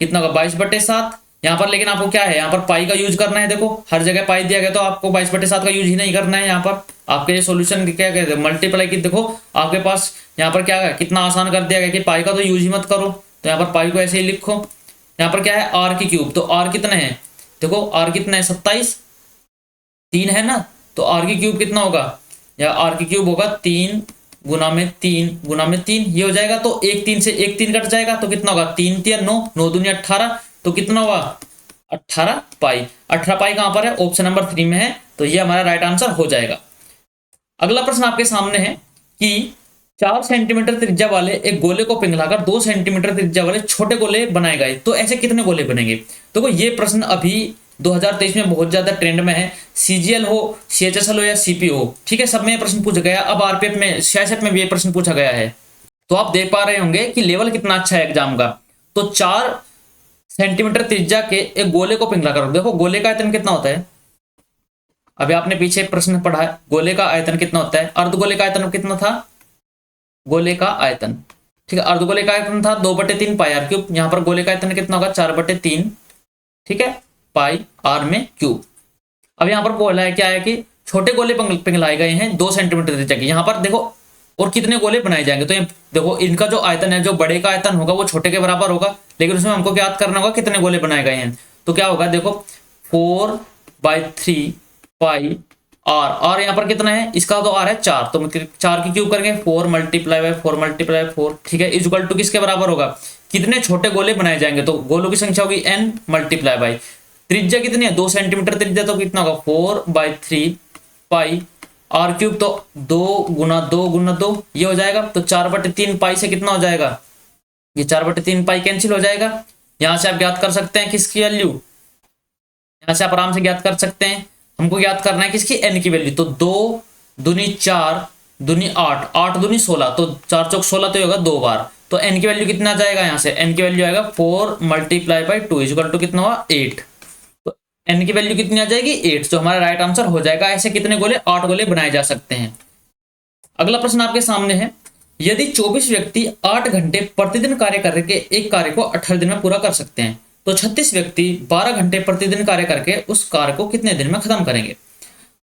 कितना होगा 22/7 यहाँ पर। लेकिन आपको क्या है, यहाँ पर पाई का यूज करना है। देखो हर जगह पाई दिया गया तो आपको 22/7 का यूज ही नहीं करना है। यहाँ पर आपके सॉल्यूशन क्या कहते हैं, मल्टीप्लाई की, देखो आपके पास यहाँ पर क्या है, कितना आसान कर दिया गया कि पाई का तो यूज ही मत करो, तो यहाँ पर पाई को ऐसे ही लिखो। यहाँ पर क्या है r³, तो r कितने हैं, देखो r कितना है 27, 3 है ना, तो r³ कितना होगा, या r³ होगा 3 गुना में 3 गुना में 3 ये हो जाएगा। तो 1 3 से 1 3 कट जाएगा तो कितना होगा 3 3 9 9 दूनी 18, तो कितना होगा 18 पाई। 18 पाई कहां पर है, ऑप्शन नंबर 3 में है, तो ये हमारा राइट आंसर हो जाएगा। अगला प्रश्न आपके सामने है कि 4 सेंटीमीटर त्रिज्या वाले एक गोले को पिघलाकर 2 सेंटीमीटर त्रिज्या वाले छोटे गोले बनाए गए, तो ऐसे कितने गोले बनेंगे। देखो ये प्रश्न अभी 2023 में बहुत ज्यादा ट्रेंड में है, CGL हो, CHSL हो या CP हो, ठीक है, सब में ये प्रश्न पूछा गया। अब RPF में, CISET में भी ये प्रश्न पूछा गया है। तो आप देख पा रहे होंगे कि लेवल कितना अच्छा है एग्जाम का। तो 4 सेंटीमीटर त्रिज्या के एक गोले को पिघला करो। देखो गोले का आयतन कितना होता है, अभी आपने पीछे प्रश्न पढ़ा है, गोले का आयतन कितना होता है। अर्धगोले का आयतन कितना था, गोले का आयतन, ठीक है, अर्धगोले का आयतन था 2/3 पाई r³। यहाँ पर गोले का आयतन कितना होगा 4/3, ठीक है, पाई r में क्यूब। अब यहाँ पर बोला है क्या है कि छोटे गोले पिघलाए गए हैं 2 सेंटीमीटर त्रिज्या के। यहाँ पर देखो और कितने गोले बनाए जाएंगे, तो ये देखो इनका जो आयतन है, जो बड़े का आयतन होगा वो छोटे के बराबर होगा, लेकिन उसमें हमको ज्ञात करना होगा कितने गोले बनाए गए हैं। तो क्या होगा, देखो 4/3 पाई r यहाँ पर कितना है, इसका तो r है 4, तो 4 की क्यूब करेंगे 4 × 4 × 4, ठीक है, इक्वल टू किसके बराबर होगा, कितने छोटे गोले बनाए जाएंगे। तो गोलों की संख्या होगी n × त्रिज्या कितनी है 2 सेंटीमीटर त्रिज्या, तो कितना होगा 4/3 पाई r³, तो 2 गुना 2 गुना 2 ये हो जाएगा। तो 4/3 पाई से कितना हो जाएगा, ये 4/3 पाई कैंसिल हो जाएगा। यहां से आप ज्ञात कर सकते हैं किसकी वैल्यू, यहां से आप आराम से ज्ञात कर सकते हैं। हमको ज्ञात करना है किसकी, n की वैल्यू। तो 2 दूनी 4 दूनी 8, 8 दूनी 16, तो 4 चौक 16, तो होगा 2 बार। तो n की वैल्यू कितना आ जाएगा यहाँ से, n की वैल्यू आएगा 4 मल्टीप्लाई बाई 2 इक्वल टू कितना हुआ 8। तो n की वैल्यू कितनी आ जाएगी 8, जो हमारा राइट आंसर हो जाएगा। ऐसे कितने गोले, 8 गोले बनाए जा सकते हैं। अगला प्रश्न आपके सामने है, यदि 24 व्यक्ति 8 घंटे प्रतिदिन कार्य करके एक कार्य को 18 दिन में पूरा कर सकते हैं, तो 36 व्यक्ति 12 घंटे प्रतिदिन कार्य करके उस कार्य को कितने दिन में खत्म करेंगे।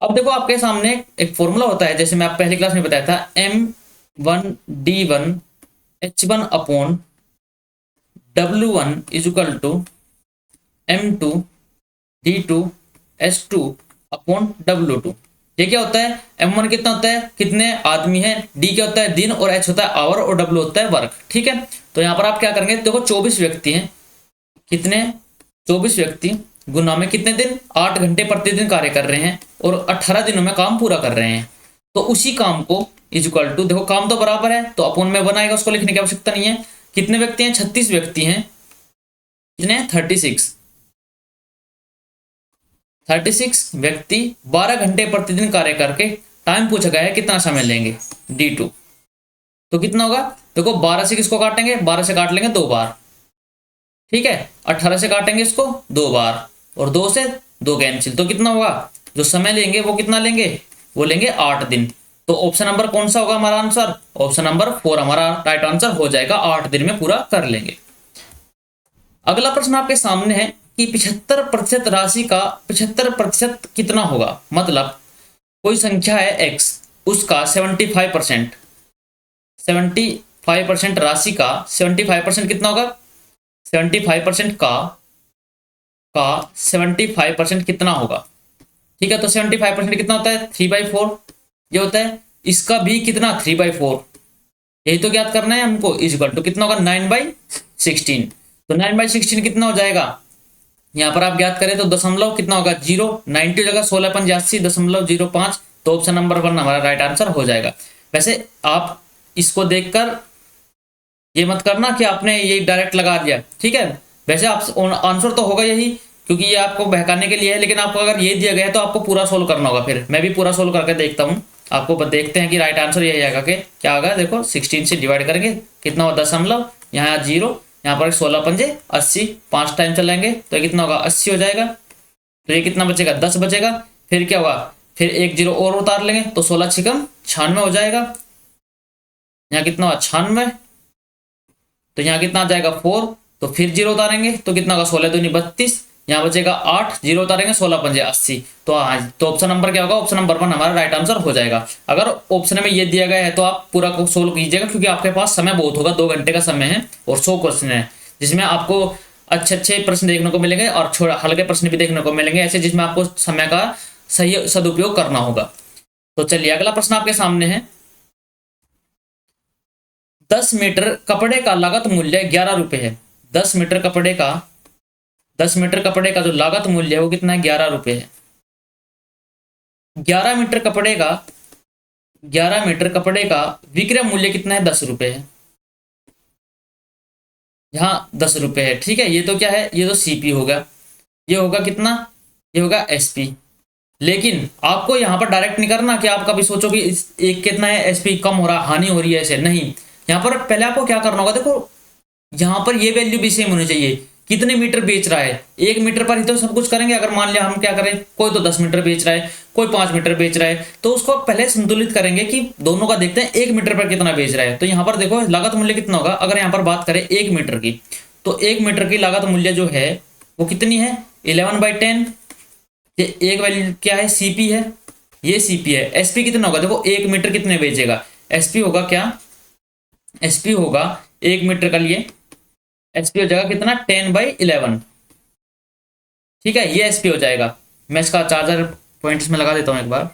अब देखो आपके सामने एक फॉर्मूला होता है, जैसे मैं आप पहली क्लास में बताया था, M1D1 H1 upon W1 is equal to M2 D2 S2 upon W2। ये क्या होता है, M1 कितना होता है, कितने आदमी है, D क्या होता है दिन, और H होता है आवर, और W होता है वर्क। ठीक है, तो यहाँ पर आप क्या करेंगे, देखो 24 व्यक्ति हैं, कितने 24 व्यक्ति गुना में कितने दिन, 8 घंटे प्रतिदिन कार्य कर रहे हैं और 18 दिनों में काम पूरा कर रहे हैं। तो उसी काम को इज इक्वल टू, देखो काम तो बराबर है तो अपोन में बनाएगा, उसको लिखने की आवश्यकता नहीं है। कितने व्यक्ति हैं, 36 व्यक्ति हैं, कितने 36 व्यक्ति 12 घंटे प्रतिदिन कार्य करके टाइम पूछा गया है कितना समय लेंगे, D2। तो कितना होगा, देखो 12 से किसको काटेंगे, 12 से काट लेंगे 2 बार, ठीक है, 18 से काटेंगे इसको 2 बार, और 2 से 2 कैंसिल, तो कितना होगा, जो समय लेंगे वो कितना लेंगे, वो लेंगे 8 दिन। तो ऑप्शन नंबर कौन सा होगा हमारा आंसर, ऑप्शन नंबर 4 हमारा राइट आंसर हो जाएगा, 8 दिन में पूरा कर लेंगे। अगला प्रश्न आपके सामने है कि 75% राशि का 75% कितना होगा, मतलब कोई संख्या है x, उसका 75% राशि का 75% कितना होगा, 75% का 75% कितना होगा, ठीक है। तो 75% कितना होता है, 3/4 ये होता है, इसका भी कितना 3/4, यही तो ज्ञात करना है हमको, इज इक्वल टू कितना होगा 9/16। तो 9/16 कितना हो जाएगा, यहाँ पर आप ज्ञात करें तो दशमलव कितना होगा 0, 90 हो जाएगा, 16/85.05। तो ऑप्शन नंबर 1 हमारा राइट आंसर हो जाएगा। वैसे आप इसको देखकर ये मत करना कि आपने ये डायरेक्ट लगा दिया, ठीक है, वैसे आप आंसर तो होगा यही, क्योंकि ये आपको बहकाने के लिए है, लेकिन आपको अगर ये दिया गया है तो आपको पूरा सोल्व करना होगा। फिर मैं भी पूरा सोल्व करके देखता हूँ, आपको देखते हैं कि राइट आंसर यही आएगा कि क्या होगा। देखो 16 से डिवाइड करेंगे कितना होगा दशमलव, यहाँ 0, यहाँ पर 16×5 = 80, 5 टाइम चलेंगे तो कितना होगा 80 हो जाएगा। तो ये कितना बचेगा 10 बचेगा, फिर क्या होगा, फिर 1 0 और उतार लेंगे तो 16×6 = 96 हो जाएगा। यहाँ कितना होगा 96, तो यहाँ कितना आ जाएगा 4, तो फिर 0 उतारेंगे तो कितना होगा 16 दूनी 32, यहाँ बचेगा 8, 0 उतारेंगे 16×5 = 80। तो हाँ, तो ऑप्शन नंबर क्या होगा, ऑप्शन नंबर 1 हमारा राइट आंसर हो जाएगा। अगर ऑप्शन में ये दिया गया है तो आप पूरा को सोल्व कीजिएगा, क्योंकि आपके पास समय बहुत होगा, 2 घंटे का समय है और 100 क्वेश्चन है, जिसमें आपको अच्छे प्रश्न देखने को मिलेंगे और हल्के प्रश्न भी देखने को मिलेंगे, ऐसे जिसमें आपको समय का सही सदुपयोग करना होगा। तो चलिए अगला प्रश्न आपके सामने है, 10 मीटर कपड़े का लागत मूल्य 11 रुपए है। 10 मीटर कपड़े का जो लागत मूल्य है वो कितना है, 11 रुपए है। 11 मीटर कपड़े का विक्रय मूल्य कितना है, 10 रुपए है। यहाँ 10 रुपए है, ठीक है। ये तो क्या है, ये तो सीपी होगा, ये होगा कितना, ये होगा एसपी। लेकिन आपको यहाँ पर डायरेक्ट नहीं करना कि आप कभी सोचो कि एक कितना है एसपी कम हो रहा, हानि हो रही है, ऐसे नहीं। यहाँ पर पहले आपको क्या करना होगा, देखो यहाँ पर ये वैल्यू भी सेम होनी चाहिए, कितने मीटर बेच रहा है, 1 मीटर पर ही तो सब कुछ करेंगे। अगर मान लिया हम क्या करें, कोई तो 10 मीटर बेच रहा है, कोई 5 मीटर बेच रहा है, तो उसको पहले संतुलित करेंगे कि दोनों का देखते हैं 1 मीटर पर कितना बेच रहा है। तो यहाँ पर देखो लागत मूल्य कितना होगा, अगर यहाँ पर बात करें 1 मीटर की, तो 1 मीटर की लागत मूल्य जो है वो कितनी है, 11/10। ये एक वैल्यू क्या है, सीपी है, ये सीपी है। एसपी कितना होगा, देखो 1 मीटर कितने बेचेगा, एसपी होगा क्या, एसपी होगा 1 मीटर का लिए एसपी हो जाएगा कितना 10/11, ठीक है, ये एसपी हो जाएगा। मैं इसका चार्जर पॉइंट्स में लगा देता हूं एक बार।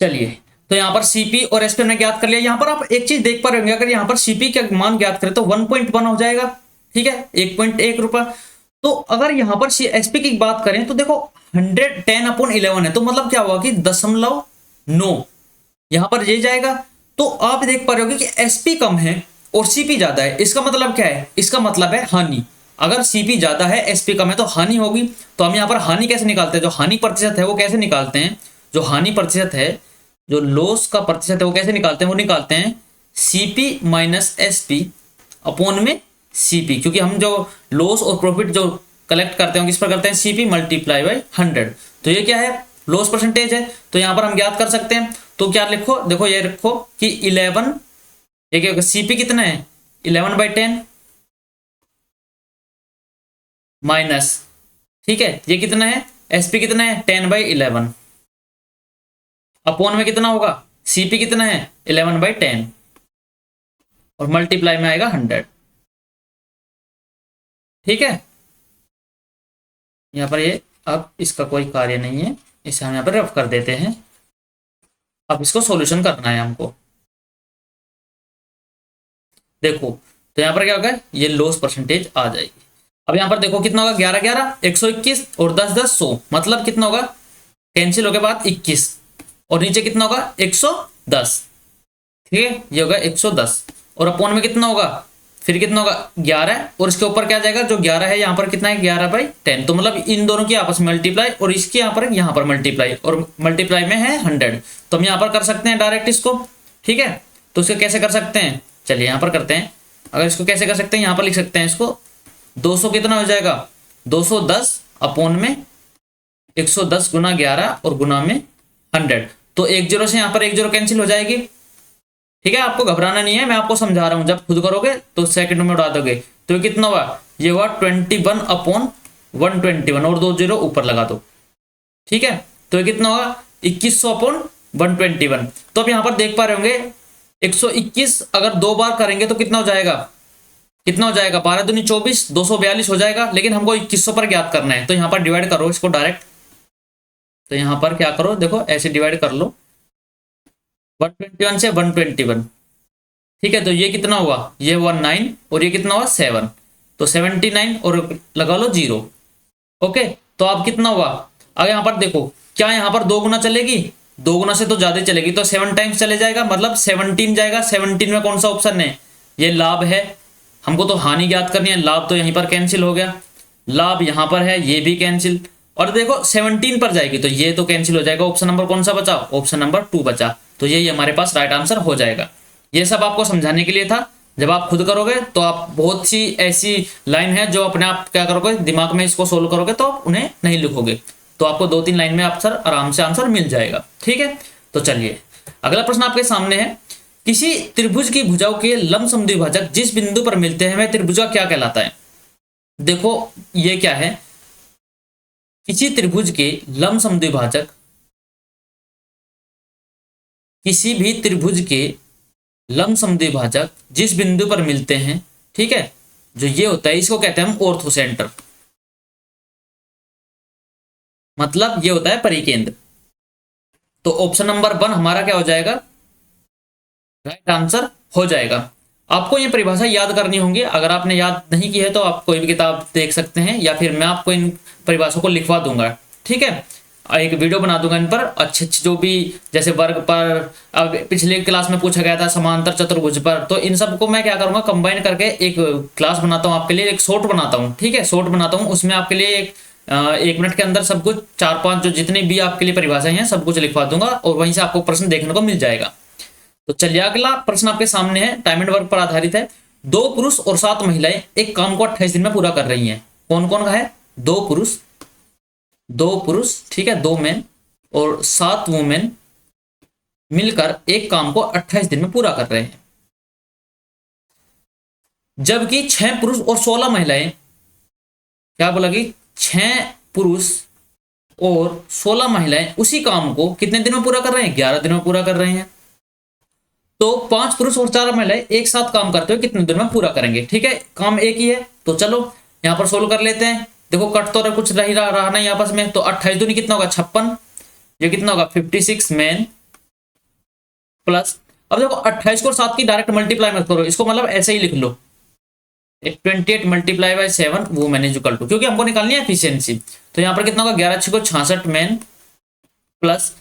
चलिए, तो यहाँ पर सीपी और एसपी हमने ज्ञात कर लिया। यहाँ पर आप एक चीज देख पा रहे होंगे, अगर यहाँ पर सीपी का मान ज्ञात करें तो 1.1 हो जाएगा, ठीक है, 1.1 रुपया। तो अगर यहाँ पर एसपी की बात करें तो देखो 110/11 है, तो मतलब क्या होगा कि 0.9 यहाँ पर ये जाएगा। तो आप देख पा रहे होगे कि एसपी कम है और सीपी ज्यादा है, इसका मतलब क्या है, इसका मतलब है हानि। अगर सीपी ज्यादा है एसपी कम है तो हानि होगी। तो हम यहाँ पर हानि कैसे निकालते हैं, जो हानि प्रतिशत है वो कैसे निकालते हैं, जो हानि प्रतिशत है जो लॉस का प्रतिशत है वो कैसे निकालते हैं, वो निकालते हैं सीपी माइनस एसपी अपॉन में सीपी, क्योंकि हम जो लॉस और प्रॉफिट जो कलेक्ट करते हैं किस पर करते हैं, सीपी मल्टीप्लाई बाई 100। तो ये क्या है, लॉस परसेंटेज है, तो यहां पर हम ज्ञात कर सकते हैं। तो क्या लिखो, देखो ये लिखो कि 11, ये क्या होगा, सीपी कितना है 11/10 माइनस, ठीक है, ये कितना है एसपी कितना है 10/11 अपॉन में कितना होगा, सीपी कितना है 11/10 और मल्टीप्लाई में आएगा 100। ठीक है, यहां पर ये अब इसका कोई कार्य नहीं है, इसे हम यहां पर रफ कर देते हैं। अब इसको सॉल्यूशन करना है हमको। देखो तो यहां पर क्या होगा, ये लॉस परसेंटेज आ जाएगी। अब यहां पर देखो कितना होगा, 11 11 121 और 10 10 100, मतलब कितना होगा, कैंसिल हो के बाद 21 और नीचे कितना होगा 110। ठीक है, ये होगा 110 और अपॉन में कितना होगा, फिर कितना होगा 11 और इसके ऊपर क्या जाएगा, जो 11 है यहाँ पर कितना है 11/10, तो मतलब इन दोनों की आपस में मल्टीप्लाई और इसके यहाँ पर मल्टीप्लाई और मल्टीप्लाई में है 100। तो हम यहाँ पर कर सकते हैं डायरेक्ट इसको। ठीक है, तो इसको कैसे कर सकते हैं, चलिए यहाँ पर करते हैं। अगर इसको कैसे कर सकते हैं, यहाँ पर लिख सकते हैं इसको 200 कितना हो जाएगा 210 अपॉन में 110 गुना 11 और गुना में 100। तो एक जीरो से यहाँ पर एक जीरो कैंसिल हो जाएगी। ठीक है, आपको घबराना नहीं है, मैं आपको समझा रहा हूं, जब खुद करोगे तो सेकंड में उड़ा दोगे। तो ये कितना हुआ, ये हुआ 21/121 और 2 जीरो ऊपर लगा दो। ठीक है, तो ये कितना होगा 2100/121। तो अब यहां पर देख पा रहे होंगे 121 अगर 2 बार करेंगे तो कितना हो जाएगा, कितना हो जाएगा 12 दूनी 24 242 हो जाएगा, लेकिन हमको 2100 पर ज्ञात करना है। तो यहाँ पर डिवाइड करो इसको डायरेक्ट, तो यहाँ पर क्या करो, देखो ऐसे डिवाइड कर लो 121 से 121। ठीक है, तो ये कितना हुआ, ये हुआ 9 और ये कितना हुआ 7, तो 79 और लगा लो 0। ओके, तो अब कितना हुआ, अब यहाँ पर देखो क्या यहाँ पर 2 गुना चलेगी, 2 गुना से तो ज्यादा चलेगी, तो 7 टाइम्स चले जाएगा, मतलब 17 जाएगा। 17 में कौन सा ऑप्शन है, ये लाभ है, हमको तो हानि ज्ञात करनी है, लाभ तो यहीं पर कैंसिल हो गया, लाभ यहाँ पर है ये भी कैंसिल, और देखो 17 पर जाएगी तो ये तो कैंसिल हो जाएगा। ऑप्शन नंबर कौन सा बचा, ऑप्शन नंबर 2 बचा, तो यही हमारे पास राइट आंसर हो जाएगा। ये सब आपको समझाने के लिए था, जब आप खुद करोगे तो आप बहुत सी ऐसी लाइन है जो अपने आप क्या करोगे, दिमाग में इसको सोल्व करोगे तो आप उन्हें नहीं लिखोगे, तो आपको 2-3 लाइन में आंसर आराम से आंसर मिल जाएगा। ठीक है, तो चलिए अगला प्रश्न आपके सामने है, किसी त्रिभुज की भुजाओं के लंबसम द्विभाजक जिस बिंदु पर मिलते हैं वह त्रिभुज क्या कहलाता है। देखो ये क्या है, किसी त्रिभुज के लंबसम द्विभाजक, किसी भी त्रिभुज के लंबसम द्विभाजक जिस बिंदु पर मिलते हैं, ठीक है, जो ये होता है इसको कहते हैं हम ऑर्थोसेंटर, मतलब ये होता है परिकेंद्र। तो ऑप्शन नंबर 1 हमारा क्या हो जाएगा, राइट आंसर हो जाएगा। आपको ये परिभाषा याद करनी होंगी, अगर आपने याद नहीं की है तो आप कोई भी किताब देख सकते हैं या फिर मैं आपको इन परिभाषाओं को लिखवा दूंगा। ठीक है, एक वीडियो बना दूंगा इन पर, अच्छे अच्छे जो भी जैसे वर्ग पर, अब पिछले क्लास में पूछा गया था समांतर चतुर्भुज पर, तो इन सब को मैं क्या करूंगा कंबाइन करके एक क्लास बनाता हूं आपके लिए, एक शॉर्ट बनाता हूं। ठीक है, शॉर्ट बनाता हूं, उसमें आपके लिए एक मिनट के अंदर सब कुछ 4-5 जो जितनी भी आपके लिए परिभाषाएं हैं सब कुछ लिखवा दूंगा और वहीं से आपको प्रश्न देखने को मिल जाएगा। तो चलिए अगला प्रश्न आपके सामने है, टाइम एंड वर्क पर आधारित है। 2 पुरुष और 7 महिलाएं एक काम को 28 दिन में पूरा कर रही हैं। कौन कौन का है, 2 पुरुष, ठीक है, 2 मैन और 7 वुमेन मिलकर एक काम को 28 दिन में पूरा कर रहे हैं, जबकि 6 पुरुष और 16 महिलाएं, क्या बोला कि 6 पुरुष और 16 महिलाएं उसी काम को कितने दिन में पूरा कर रहे हैं, 11 दिन में पूरा कर रहे हैं। तो 5 पुरुष और 4 महिलाएं एक साथ काम करते हुए कितने दिन में पूरा करेंगे। ठीक है, काम एक ही है, तो चलो यहां पर सोल्व कर लेते हैं। देखो कट तो कुछ नहीं रहा नहीं आपस में, तो 28 दूनी कितना होगा 56, ये कितना होगा 56 मैन प्लस, अब देखो 28 को 7 की डायरेक्ट मल्टीप्लाई मत करो, इसको मतलब ऐसे ही लिख लो 28 multiply by 7 women is equal to, क्योंकि हमको निकालनी है एफिशिएंसी। तो यहाँ पर कितना होगा 11 6 को 66 मैन प्लस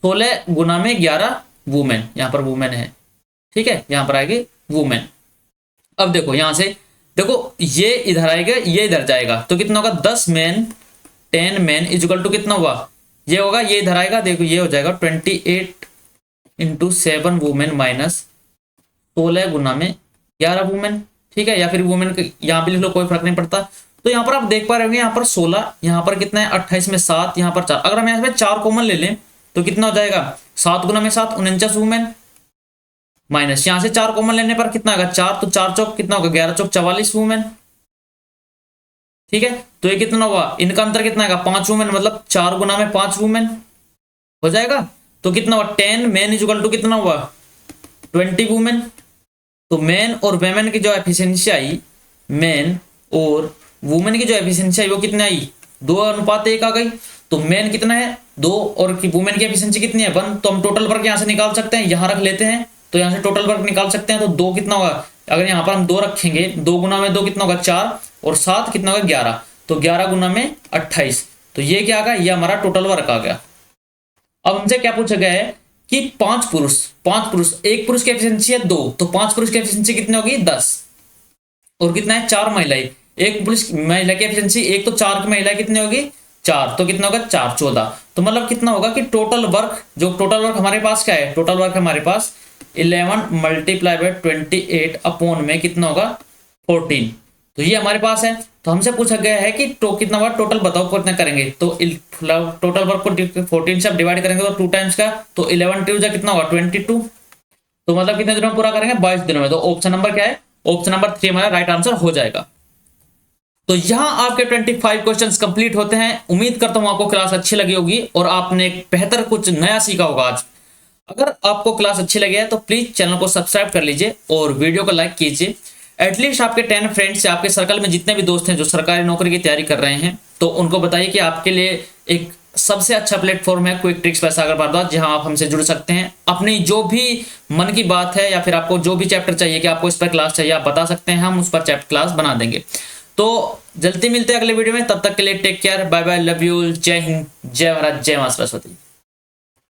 16 गुना में 11 वुमेन, यहाँ पर वुमेन है। ठीक है, यहां पर आएगी वुमेन। अब देखो यहां से देखो ये इधर आएगा ये इधर जाएगा, तो कितना होगा 10 man 10 man is equal to कितना हुआ, ये होगा ये इधर आएगा, देखो ये हो जाएगा 28 इंटू 7 वुमेन माइनस 16 गुना में 11 वुमेन, ठीक है, या फिर वुमेन यहाँ पे लिख लो, कोई फर्क नहीं पड़ता। तो यहाँ पर आप देख पा रहे होंगे, यहाँ पर 16, यहाँ पर कितना है 28 में 7, यहाँ पर 4। अगर हम यहाँ पे 4 कॉमन ले लें तो कितना हो जाएगा, 7 गुना में 7 49 वुमेन, माइनस यहाँ से 4 कॉमन लेने पर कितना होगा 4, तो 4 चौक कितना होगा 11 चौक 44 वुमेन, ठीक है। तो ये कितना होगा, इनका अंतर कितना होगा 5 वुमेन, मतलब 4 गुना में 5 वुमेन हो जाएगा। तो कितना हुआ 10 मैन इज इक्वल टू कितना हुआ 20 वुमेन। तो मैन और वेमेन की जो एफिशिएंसी आई, मैन और वुमेन की जो एफिशिएंसी आई वो कितनी आई 2:1 आ गई। तो मैन कितना है 2 और वुमेन की एफिशिएंसी कितनी है 1। तो हम टोटल वर्क यहाँ से निकाल सकते हैं, यहाँ रख लेते हैं तो यहाँ से टोटल वर्क निकाल सकते हैं। तो 2 कितना होगा, अगर यहाँ पर हम 2 रखेंगे 2 गुना में 2 कितना होगा 4 और 7 कितना होगा 11, तो 11 गुना में 28। तो ये क्या आ गया, ये हमारा टोटल वर्क आ गया। अब हमसे क्या पूछा गया है कि 5 पुरुष, एक पुरुष की एफिशिएंसी है 2, तो 5 पुरुष की एफिशिएंसी कितनी होगी 10, और कितना है 4 महिलाएं, एक पुरुष महिला की एफिशिएंसी, एक तो 4 की महिला कितनी होगी 4, तो कितना होगा 4 14। तो मतलब कितना होगा कि टोटल वर्क हमारे पास क्या है, टोटल वर्क हमारे पास 11 मल्टीप्लाई बाय 28 अपॉन में कितना होगा 14। तो ये हमारे पास है। तो हमसे पूछा गया है कि कितना बार टोटल बताओ कितना करेंगे। तो टोटल वर्क को 14 से आप डिवाइड करेंगे तो 2 टाइम्स का, तो 11 2 कितना होगा 22। तो मतलब कितने दिनों में पूरा करेंगे 22 दिनों में। तो ऑप्शन नंबर क्या है, ऑप्शन नंबर 3 हमारा राइट आंसर हो जाएगा। तो यहां आपके 25 क्वेश्चंस कंप्लीट होते हैं। उम्मीद करता हूं आपको क्लास अच्छी लगी होगी और आपने एक बेहतर कुछ नया सीखा होगा आज। अगर आपको क्लास अच्छी लगी है तो प्लीज चैनल को सब्सक्राइब कर लीजिए और वीडियो को लाइक कीजिए। एटलीस्ट आपके 10 फ्रेंड्स या आपके सर्कल में जितने भी दोस्त हैं जो सरकारी नौकरी की तैयारी कर रहे हैं, तो उनको बताइए कि आपके लिए एक सबसे अच्छा प्लेटफॉर्म है क्विक ट्रिक्स बाय सागर भारद्वाज, जहां आप हमसे जुड़ सकते हैं। अपनी जो भी मन की बात है या फिर आपको जो भी चैप्टर चाहिए कि आपको इस पर क्लास चाहिए, आप बता सकते हैं, हम उस पर चैप्टर क्लास बना देंगे। तो जल्दी मिलते हैं अगले वीडियो में, तब तक के लिए take care, bye bye, love you, जय हिंद, जय भारत, जय मां सरस्वती।